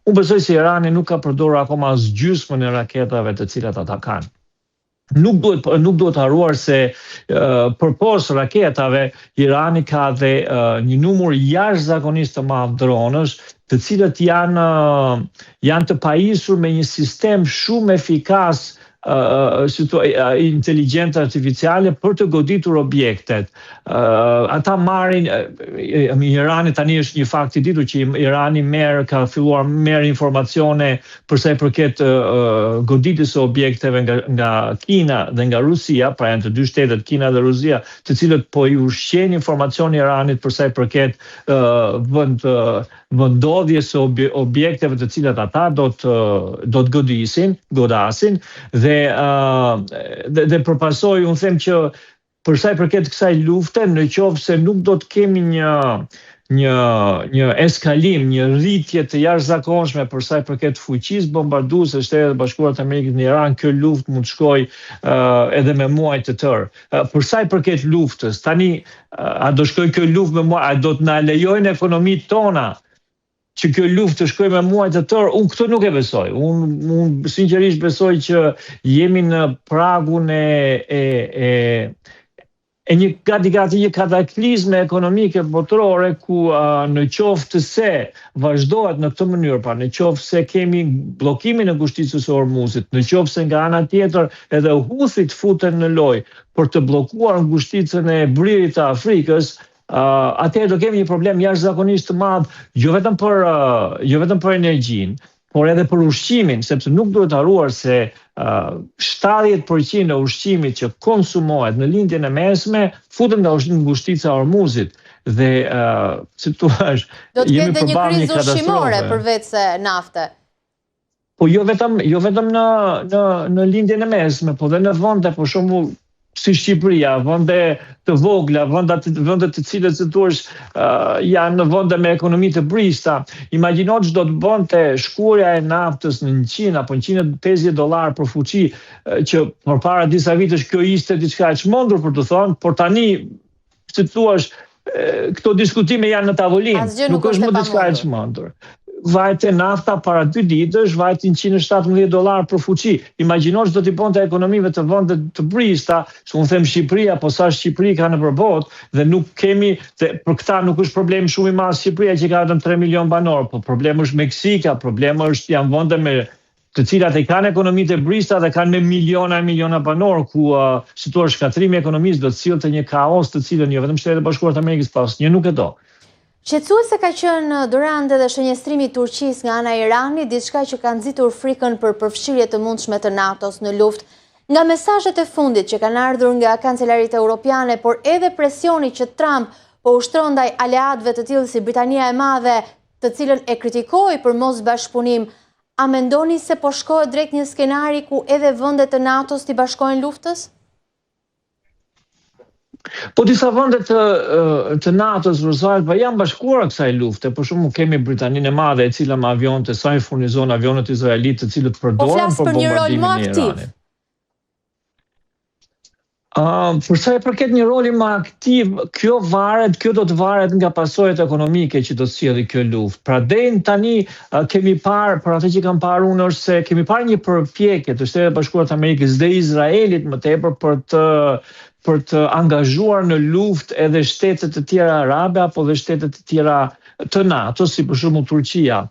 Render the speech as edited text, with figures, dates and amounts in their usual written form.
Unë besoj se Irani nuk ka përdorur akoma as gjysmën e raketave të cilat ata kanë. Nuk duhet haruar se përpos raketave, Irani ka dhe një numër jashtëzakonisht të madh dronësh, të cilët janë të pajisur me një sistem shumë efikas inteligencë artificiale për të goditur objektet. Ata marrin, Irani tani është një fakt i ditur që Irani ka filluar merr informacione për sa i përket goditjes së objekteve nga Kina dhe nga Rusia, pra janë të dy shtetet, Kina dhe Rusia, të cilët po i ushqejnë informacion Iranit për sa i përket vendodhjes së objekteve të cilat ata do të godasin dhe përpasoj unë them që për sa i përket kësaj lufte, në qoftë se nuk do të kemi një eskalim, një rritje të jashtëzakonshme për sa i përket fuqisë bombarduese së Shtetet e Bashkuara të Amerikës në Iran, kjo luftë mund të shkojë edhe me muaj të tërë. Për sa i përket luftës, tani a do shkojë kjo luftë me muaj, a do të na lejojnë ekonomitë tona që kjo luftë të shkojë me muaj të tërë? Unë këtë nuk e besoj. Unë sinqerisht besoj që jemi në pragun e gati një kataklizme ekonomike botërore ku në qoftë se vazhdohet në këtë mënyrë, pra në qoftë se kemi bllokimin e ngushticës së Hormuzit, në qoftë se nga ana tjetër edhe Huthit futen në lojë për të bllokuar ngushticën e Bririt të Afrikës, atëherë do kemi një problem jashtëzakonisht të madh, jo vetëm për energjinë, por edhe për ushqimin, sepse nuk duhet haruar se 70% e ushqimit që konsumohet në lindjen e mesme futet nga ngushtica e Hormuzit dhe si thua, jemi përballë një krizë ushqimore përveç se nafte. Po jo vetëm në lindjen e mesme, po dhe në vende për shembull si Shqipëria, vende të vogla, vende të cilët si thua janë në vende me ekonomi të brishta. Imagjino ç'do të bënte shkurja e naftës në $100 apo $150 për fuqi, që përpara disa vitesh kjo ishte diçka e çmendur për të thënë, por tani si thua këto diskutime janë në tavolinë, nuk është më diçka e çmendur. Vajte nafta para 2 ditësh, vajte $117 për fuqi. Imagjino ç'do t'i bënte ekonomive të vende të brishta, unë them Shqipëria, po sa Shqipëri ka në përbot, dhe nuk kemi, për këta nuk është problem shumë i madh Shqipëria që ka vetëm 3 milion banor, po problemi është Meksika, problemi është janë vende me të cilat e kanë ekonomitë e brishta dhe kanë me miliona banor, ku si thua shkatrimi i ekonomisë do të sillte një kaos të cilën jo vetëm Shtetet e Bashkuara të Amerikës, pas një nuk e do. Shqetësuese ka qenë durante dhe shënjestrimi i Turqisë nga ana e Iranit, diçka që ka nxitur frikën për përfshirje të mundshme të NATO-s në luftë. Nga mesazhet e fundit që kanë ardhur nga kancelarit europiane, por edhe presioni që Trump po ushtron ndaj aleatëve të tillë si Britania e Madhe, të cilën e kritikoi për mos bashkëpunim, a mendoni se po shkohet drejt një skenari ku edhe vendet e NATO-s t'i bashkojnë luftës? Po disa vende të NATO-s janë bashkuara kësaj lufte, për shembull kemi Britaninë e Madhe e cila me avionët e saj furnizon avionët izraelit të cilët përdoren për bombardimin e Iranit. Për sa i përket një roli më aktiv, kjo do të varet nga pasojat ekonomike që do të sjellë kjo luftë. Pra deri tani kemi parë, për atë që kam parë unë është se kemi parë një përpjekje të Shtetit Bashkuar të Amerikës dhe Izraelit më tepër për të angazhuar në luftë edhe shtetet të tjera arabe apo dhe shtetet të tjera të NATO, si për shembull Turqia.